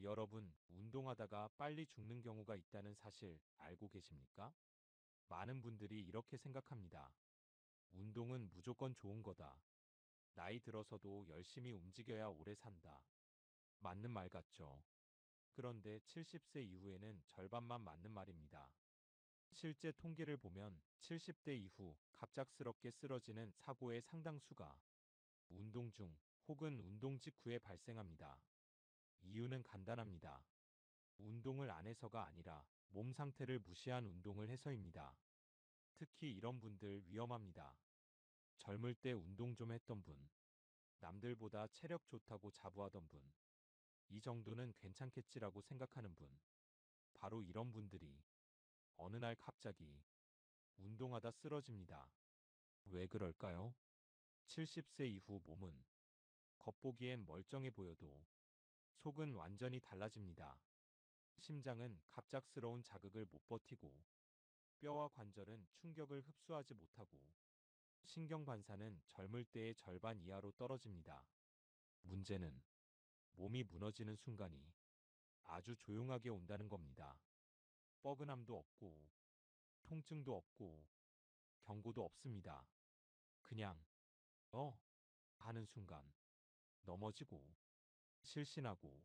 여러분, 운동하다가 빨리 죽는 경우가 있다는 사실 알고 계십니까? 많은 분들이 이렇게 생각합니다. 운동은 무조건 좋은 거다. 나이 들어서도 열심히 움직여야 오래 산다. 맞는 말 같죠? 그런데 70세 이후에는 절반만 맞는 말입니다. 실제 통계를 보면 70대 이후 갑작스럽게 쓰러지는 사고의 상당수가 운동 중 혹은 운동 직후에 발생합니다. 이유는 간단합니다. 운동을 안 해서가 아니라 몸 상태를 무시한 운동을 해서입니다. 특히 이런 분들 위험합니다. 젊을 때 운동 좀 했던 분, 남들보다 체력 좋다고 자부하던 분, 이 정도는 괜찮겠지라고 생각하는 분, 바로 이런 분들이 어느 날 갑자기 운동하다 쓰러집니다. 왜 그럴까요? 70세 이후 몸은 겉보기엔 멀쩡해 보여도 속은 완전히 달라집니다. 심장은 갑작스러운 자극을 못 버티고 뼈와 관절은 충격을 흡수하지 못하고 신경 반사는 젊을 때의 절반 이하로 떨어집니다. 문제는 몸이 무너지는 순간이 아주 조용하게 온다는 겁니다. 뻐근함도 없고 통증도 없고 경고도 없습니다. 그냥 하는 순간 넘어지고 실신하고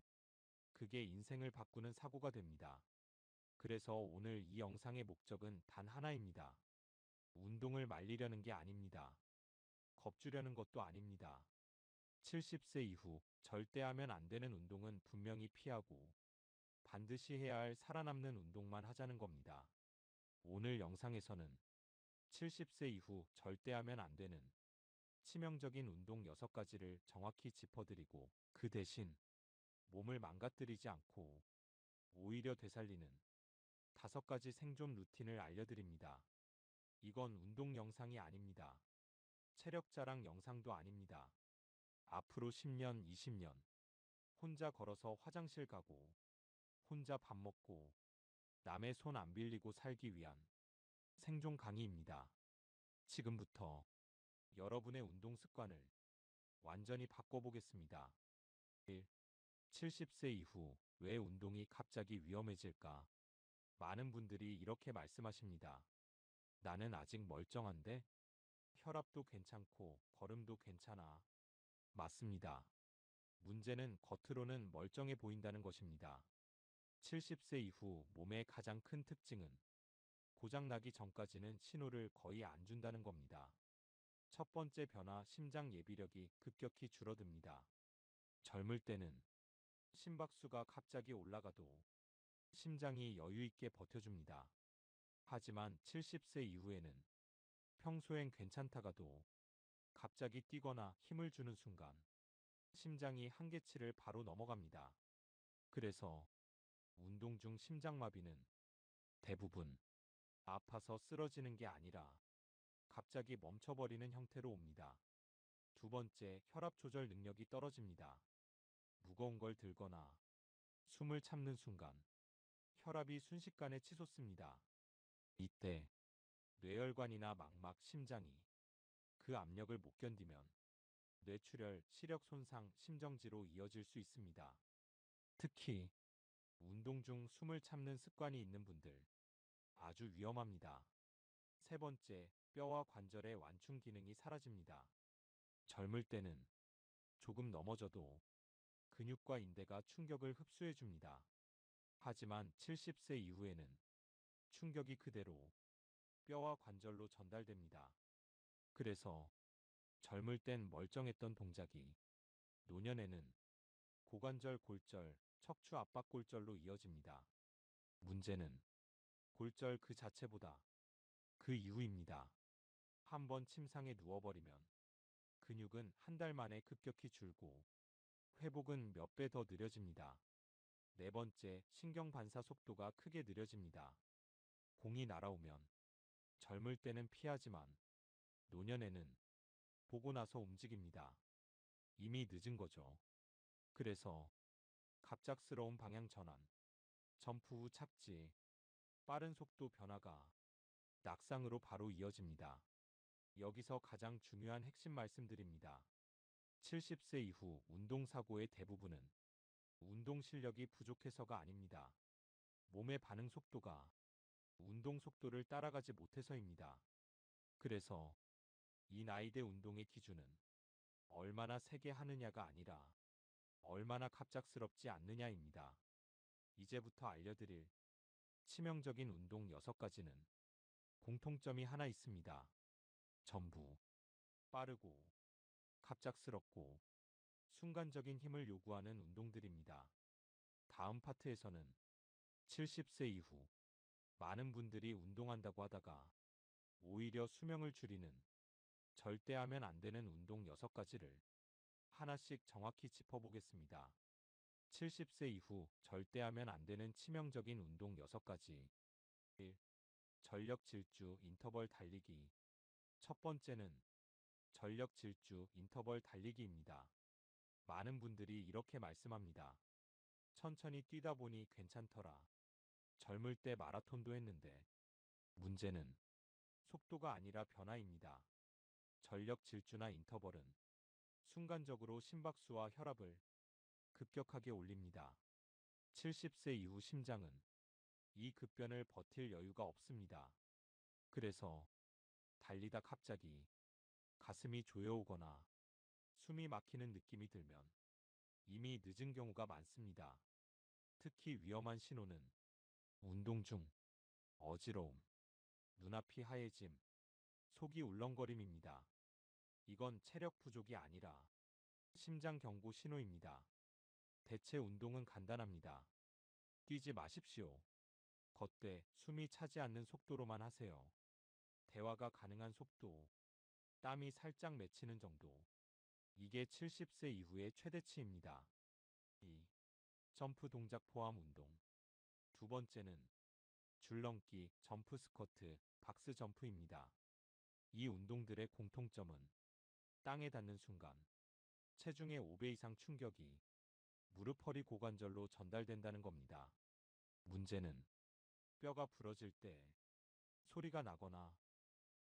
그게 인생을 바꾸는 사고가 됩니다. 그래서 오늘 이 영상의 목적은 단 하나입니다. 운동을 말리려는 게 아닙니다. 겁주려는 것도 아닙니다. 70세 이후 절대 하면 안 되는 운동은 분명히 피하고 반드시 해야 할 살아남는 운동만 하자는 겁니다. 오늘 영상에서는 70세 이후 절대 하면 안 되는 치명적인 운동 6가지를 정확히 짚어드리고 그 대신 몸을 망가뜨리지 않고 오히려 되살리는 5가지 생존 루틴을 알려드립니다. 이건 운동 영상이 아닙니다. 체력 자랑 영상도 아닙니다. 앞으로 10년, 20년 혼자 걸어서 화장실 가고 혼자 밥 먹고 남의 손 안 빌리고 살기 위한 생존 강의입니다. 지금부터 여러분의 운동 습관을 완전히 바꿔보겠습니다. 1. 70세 이후 왜 운동이 갑자기 위험해질까? 많은 분들이 이렇게 말씀하십니다. 나는 아직 멀쩡한데? 혈압도 괜찮고 걸음도 괜찮아. 맞습니다. 문제는 겉으로는 멀쩡해 보인다는 것입니다. 70세 이후 몸의 가장 큰 특징은 고장나기 전까지는 신호를 거의 안 준다는 겁니다. 첫 번째 변화, 심장 예비력이 급격히 줄어듭니다. 젊을 때는 심박수가 갑자기 올라가도 심장이 여유 있게 버텨줍니다. 하지만 70세 이후에는 평소엔 괜찮다가도 갑자기 뛰거나 힘을 주는 순간 심장이 한계치를 바로 넘어갑니다. 그래서 운동 중 심장마비는 대부분 아파서 쓰러지는 게 아니라 갑자기 멈춰버리는 형태로 옵니다. 두 번째, 혈압 조절 능력이 떨어집니다. 무거운 걸 들거나 숨을 참는 순간 혈압이 순식간에 치솟습니다. 이때 뇌혈관이나 망막, 심장이 그 압력을 못 견디면 뇌출혈, 시력 손상, 심정지로 이어질 수 있습니다. 특히 운동 중 숨을 참는 습관이 있는 분들 아주 위험합니다. 세 번째, 뼈와 관절의 완충 기능이 사라집니다. 젊을 때는 조금 넘어져도 근육과 인대가 충격을 흡수해 줍니다. 하지만 70세 이후에는 충격이 그대로 뼈와 관절로 전달됩니다. 그래서 젊을 땐 멀쩡했던 동작이 노년에는 고관절 골절, 척추 압박 골절로 이어집니다. 문제는 골절 그 자체보다 그 이후입니다. 한번 침상에 누워버리면 근육은 한 달 만에 급격히 줄고 회복은 몇 배 더 느려집니다. 네 번째, 신경 반사 속도가 크게 느려집니다. 공이 날아오면 젊을 때는 피하지만 노년에는 보고 나서 움직입니다. 이미 늦은 거죠. 그래서 갑작스러운 방향 전환, 점프 후 착지, 빠른 속도 변화가 낙상으로 바로 이어집니다. 여기서 가장 중요한 핵심 말씀드립니다. 70세 이후 운동사고의 대부분은 운동 실력이 부족해서가 아닙니다. 몸의 반응 속도가 운동 속도를 따라가지 못해서입니다. 그래서 이 나이대 운동의 기준은 얼마나 세게 하느냐가 아니라 얼마나 갑작스럽지 않느냐입니다. 이제부터 알려드릴 치명적인 운동 6가지는 공통점이 하나 있습니다. 전부 빠르고 갑작스럽고 순간적인 힘을 요구하는 운동들입니다. 다음 파트에서는 70세 이후 많은 분들이 운동한다고 하다가 오히려 수명을 줄이는 절대 하면 안 되는 운동 6가지를 하나씩 정확히 짚어보겠습니다. 70세 이후 절대 하면 안 되는 치명적인 운동 6가지. 1. 전력 질주 인터벌 달리기. 첫 번째는 전력 질주 인터벌 달리기입니다. 많은 분들이 이렇게 말씀합니다. 천천히 뛰다 보니 괜찮더라. 젊을 때 마라톤도 했는데. 문제는 속도가 아니라 변화입니다. 전력 질주나 인터벌은 순간적으로 심박수와 혈압을 급격하게 올립니다. 70세 이후 심장은 이 급변을 버틸 여유가 없습니다. 그래서 달리다 갑자기 가슴이 조여오거나 숨이 막히는 느낌이 들면 이미 늦은 경우가 많습니다. 특히 위험한 신호는 운동 중 어지러움, 눈앞이 하얘짐, 속이 울렁거림입니다. 이건 체력 부족이 아니라 심장 경고 신호입니다. 대체 운동은 간단합니다. 뛰지 마십시오. 걷되 숨이 차지 않는 속도로만 하세요. 대화가 가능한 속도, 땀이 살짝 맺히는 정도. 이게 70세 이후의 최대치입니다. 2. 점프 동작 포함 운동. 두 번째는 줄넘기, 점프 스쿼트, 박스 점프입니다. 이 운동들의 공통점은 땅에 닿는 순간 체중의 5배 이상 충격이 무릎 허리 고관절로 전달된다는 겁니다. 문제는 뼈가 부러질 때 소리가 나거나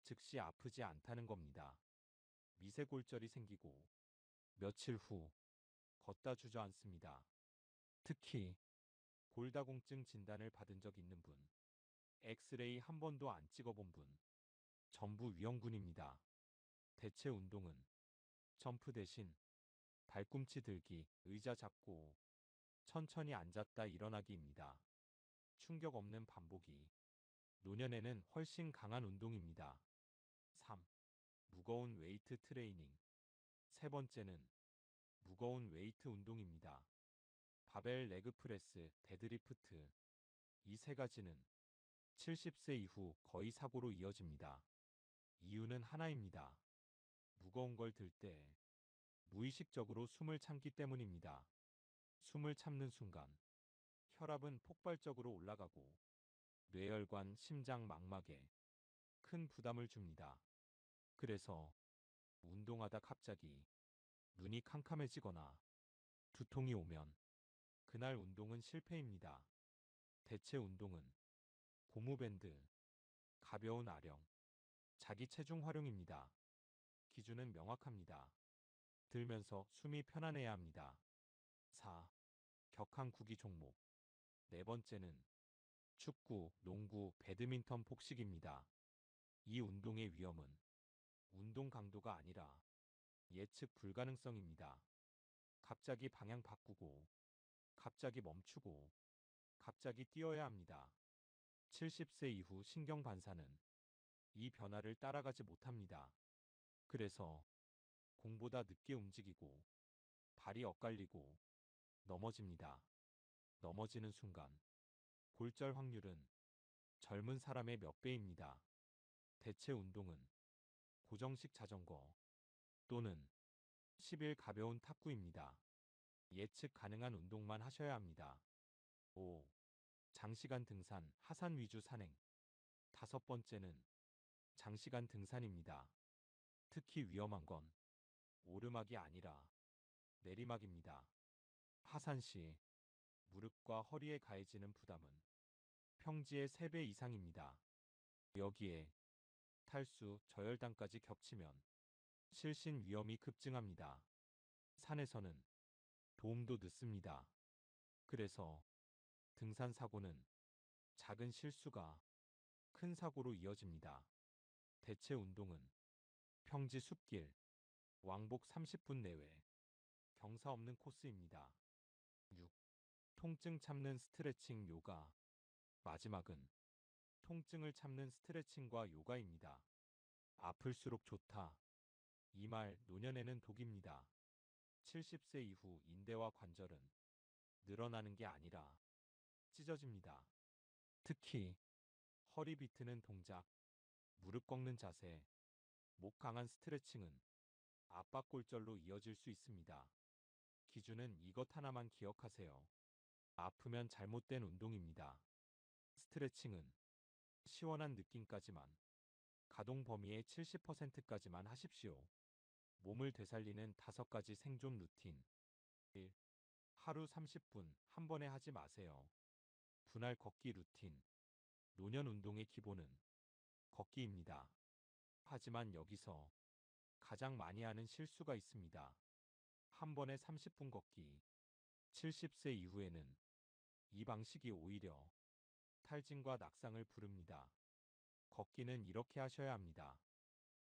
즉시 아프지 않다는 겁니다. 미세골절이 생기고 며칠 후 걷다 주저앉습니다. 특히 골다공증 진단을 받은 적 있는 분, 엑스레이 한 번도 안 찍어본 분, 전부 위험군입니다. 대체 운동은 점프 대신 발꿈치 들기, 의자 잡고 천천히 앉았다 일어나기입니다. 충격 없는 반복이 노년에는 훨씬 강한 운동입니다. 3. 무거운 웨이트 트레이닝. 세 번째는 무거운 웨이트 운동입니다. 바벨 레그 프레스, 데드리프트. 이 3가지는 70세 이후 거의 사고로 이어집니다. 이유는 하나입니다. 무거운 걸 들 때 무의식적으로 숨을 참기 때문입니다. 숨을 참는 순간 혈압은 폭발적으로 올라가고 뇌혈관, 심장, 망막에 큰 부담을 줍니다. 그래서 운동하다 갑자기 눈이 캄캄해지거나 두통이 오면 그날 운동은 실패입니다. 대체 운동은 고무밴드, 가벼운 아령, 자기 체중 활용입니다. 기준은 명확합니다. 들면서 숨이 편안해야 합니다. 4. 격한 구기 종목. 네 번째는 축구, 농구, 배드민턴, 복식입니다. 이 운동의 위험은 운동 강도가 아니라 예측 불가능성입니다. 갑자기 방향 바꾸고, 갑자기 멈추고, 갑자기 뛰어야 합니다. 70세 이후 신경 반사는 이 변화를 따라가지 못합니다. 그래서 공보다 늦게 움직이고, 발이 엇갈리고, 넘어집니다. 넘어지는 순간, 골절 확률은 젊은 사람의 몇 배입니다. 대체 운동은 고정식 자전거 또는 10일 가벼운 탁구입니다. 예측 가능한 운동만 하셔야 합니다. 5. 장시간 등산, 하산 위주 산행. 다섯 번째는 장시간 등산입니다. 특히 위험한 건 오르막이 아니라 내리막입니다. 하산 시 무릎과 허리에 가해지는 부담은 평지의 3배 이상입니다. 여기에 탈수, 저혈당까지 겹치면 실신 위험이 급증합니다. 산에서는 도움도 늦습니다. 그래서 등산 사고는 작은 실수가 큰 사고로 이어집니다. 대체 운동은 평지 숲길, 왕복 30분 내외, 경사 없는 코스입니다. 6. 통증 참는 스트레칭 요가. 마지막은 통증을 참는 스트레칭과 요가입니다. 아플수록 좋다. 이 말 노년에는 독입니다. 70세 이후 인대와 관절은 늘어나는 게 아니라 찢어집니다. 특히 허리 비트는 동작, 무릎 꺾는 자세, 목 강한 스트레칭은 압박골절로 이어질 수 있습니다. 기준은 이것 하나만 기억하세요. 아프면 잘못된 운동입니다. 스트레칭은 시원한 느낌까지만, 가동 범위의 70%까지만 하십시오. 몸을 되살리는 5가지 생존 루틴. 1. 하루 30분 한 번에 하지 마세요. 분할 걷기 루틴. 노년 운동의 기본은 걷기입니다. 하지만 여기서 가장 많이 하는 실수가 있습니다. 한 번에 30분 걷기. 70세 이후에는 이 방식이 오히려 탈진과 낙상을 부릅니다. 걷기는 이렇게 하셔야 합니다.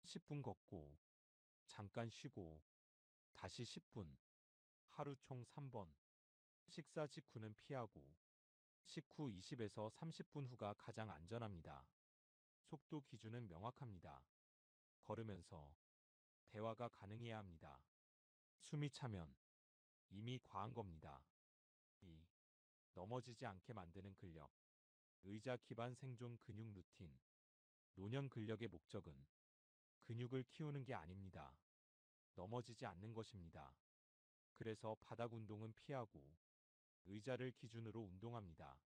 10분 걷고, 잠깐 쉬고, 다시 10분. 하루 총 3번. 식사 직후는 피하고, 식후 20에서 30분 후가 가장 안전합니다. 속도 기준은 명확합니다. 걸으면서 대화가 가능해야 합니다. 숨이 차면 이미 과한 겁니다. 2. 넘어지지 않게 만드는 근력. 의자 기반 생존 근육 루틴. 노년 근력의 목적은 근육을 키우는 게 아닙니다. 넘어지지 않는 것입니다. 그래서 바닥 운동은 피하고 의자를 기준으로 운동합니다.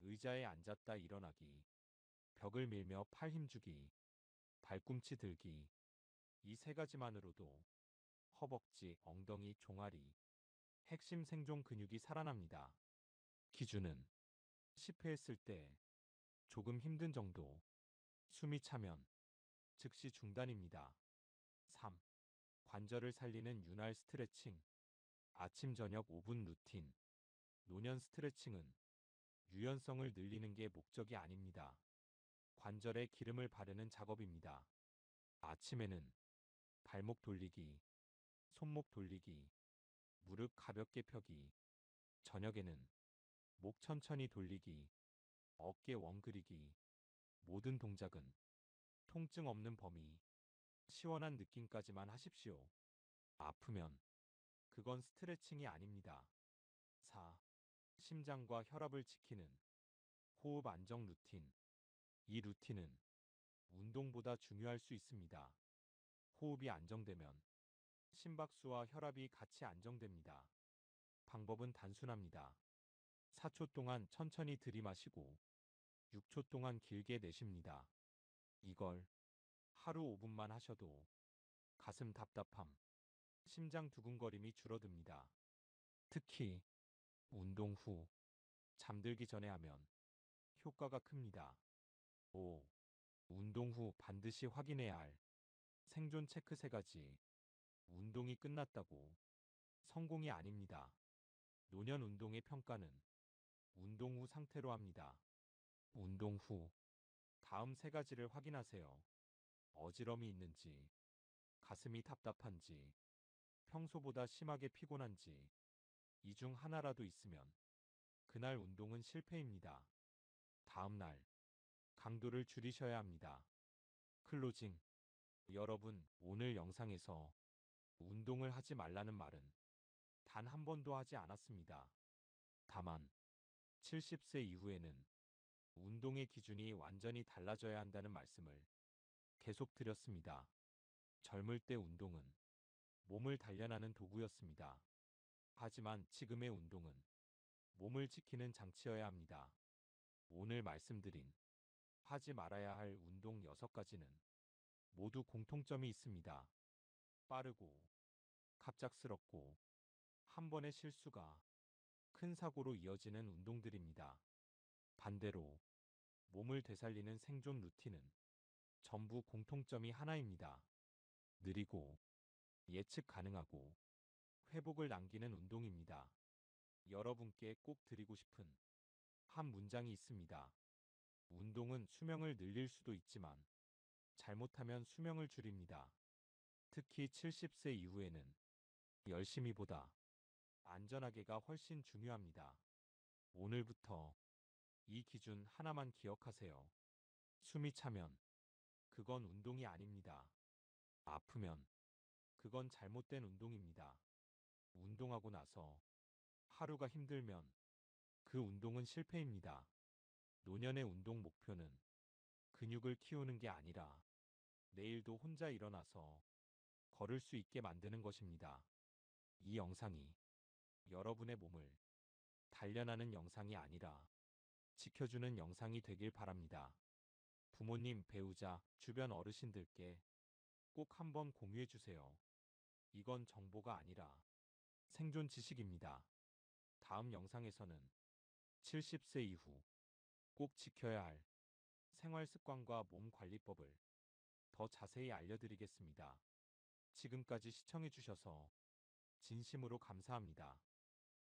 의자에 앉았다 일어나기, 벽을 밀며 팔 힘주기, 발꿈치 들기. 이 3가지만으로도 허벅지, 엉덩이, 종아리, 핵심 생존 근육이 살아납니다. 기준은 10회 했을 때 조금 힘든 정도, 숨이 차면 즉시 중단입니다. 3. 관절을 살리는 윤활 스트레칭. 아침 저녁 5분 루틴. 노년 스트레칭은 유연성을 늘리는 게 목적이 아닙니다. 관절에 기름을 바르는 작업입니다. 아침에는 발목 돌리기, 손목 돌리기, 무릎 가볍게 펴기. 저녁에는 목 천천히 돌리기, 어깨 웡그리기. 모든 동작은 통증 없는 범위, 시원한 느낌까지만 하십시오. 아프면 그건 스트레칭이 아닙니다. 4. 심장과 혈압을 지키는 호흡 안정 루틴. 이 루틴은 운동보다 중요할 수 있습니다. 호흡이 안정되면 심박수와 혈압이 같이 안정됩니다. 방법은 단순합니다. 4초 동안 천천히 들이마시고 6초 동안 길게 내쉽니다. 이걸 하루 5분만 하셔도 가슴 답답함, 심장 두근거림이 줄어듭니다. 특히 운동 후 잠들기 전에 하면 효과가 큽니다. 5. 운동 후 반드시 확인해야 할 생존 체크 3가지. 운동이 끝났다고 성공이 아닙니다. 노년 운동의 평가는 운동 후 상태로 합니다. 운동 후 다음 3가지를 확인하세요. 어지럼이 있는지, 가슴이 답답한지, 평소보다 심하게 피곤한지. 이 중 하나라도 있으면 그날 운동은 실패입니다. 다음 날 강도를 줄이셔야 합니다. 클로징. 여러분, 오늘 영상에서 운동을 하지 말라는 말은 단 한 번도 하지 않았습니다. 다만 70세 이후에는 운동의 기준이 완전히 달라져야 한다는 말씀을 계속 드렸습니다. 젊을 때 운동은 몸을 단련하는 도구였습니다. 하지만 지금의 운동은 몸을 지키는 장치여야 합니다. 오늘 말씀드린 하지 말아야 할 운동 6가지는 모두 공통점이 있습니다. 빠르고 갑작스럽고 한 번의 실수가 큰 사고로 이어지는 운동들입니다. 반대로 몸을 되살리는 생존 루틴은 전부 공통점이 하나입니다. 느리고 예측 가능하고 회복을 남기는 운동입니다. 여러분께 꼭 드리고 싶은 한 문장이 있습니다. 운동은 수명을 늘릴 수도 있지만 잘못하면 수명을 줄입니다. 특히 70세 이후에는 열심히보다 안전하게가 훨씬 중요합니다. 오늘부터 이 기준 하나만 기억하세요. 숨이 차면 그건 운동이 아닙니다. 아프면 그건 잘못된 운동입니다. 운동하고 나서 하루가 힘들면 그 운동은 실패입니다. 노년의 운동 목표는 근육을 키우는 게 아니라 내일도 혼자 일어나서 걸을 수 있게 만드는 것입니다. 이 영상이 여러분의 몸을 단련하는 영상이 아니라 지켜주는 영상이 되길 바랍니다. 부모님, 배우자, 주변 어르신들께 꼭 한번 공유해 주세요. 이건 정보가 아니라 생존 지식입니다. 다음 영상에서는 70세 이후 꼭 지켜야 할 생활 습관과 몸 관리법을 더 자세히 알려드리겠습니다. 지금까지 시청해 주셔서 진심으로 감사합니다.